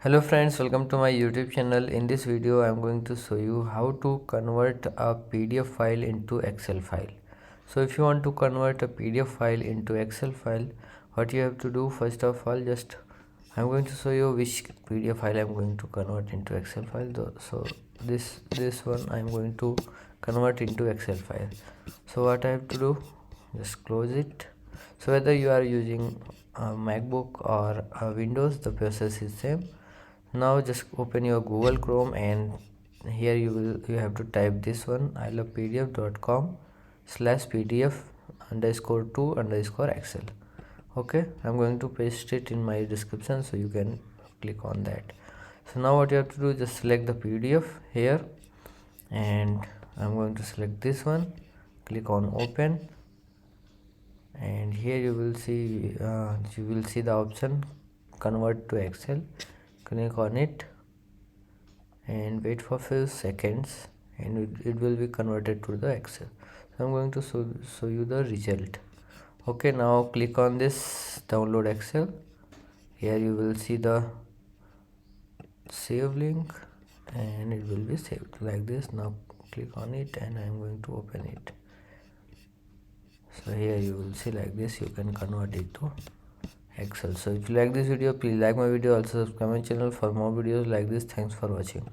Hello friends, welcome to my YouTube channel. In this video I am going to show you how to convert a PDF file into Excel file. So if you want to convert a PDF file into Excel file, what you have to do, first of all, just I'm going to show you which PDF file I'm going to convert into Excel file. So this one I'm going to convert into Excel file. So what I have to do, just close it. So whether you are using a MacBook or a Windows, the process is same. Now just open your Google Chrome, and here you have to type this one, ilovepdf.com/pdf underscore 2 underscore excel. Okay, I'm going to paste it in my description so you can click on that. So now what you have to do, just select the PDF here, and I'm going to select this one, click on open, and here you will see the option convert to Excel. Click on it and wait for few seconds, and it will be converted to the Excel. So I'm going to show you the result. Okay, now click on this download Excel. Here you will see the save link, and it will be saved like this. Now click on it, and I'm going to open it. So here you will see like this, you can convert it to Excel. So if you like this video, please like my video, also subscribe my channel for more videos like this. Thanks for watching.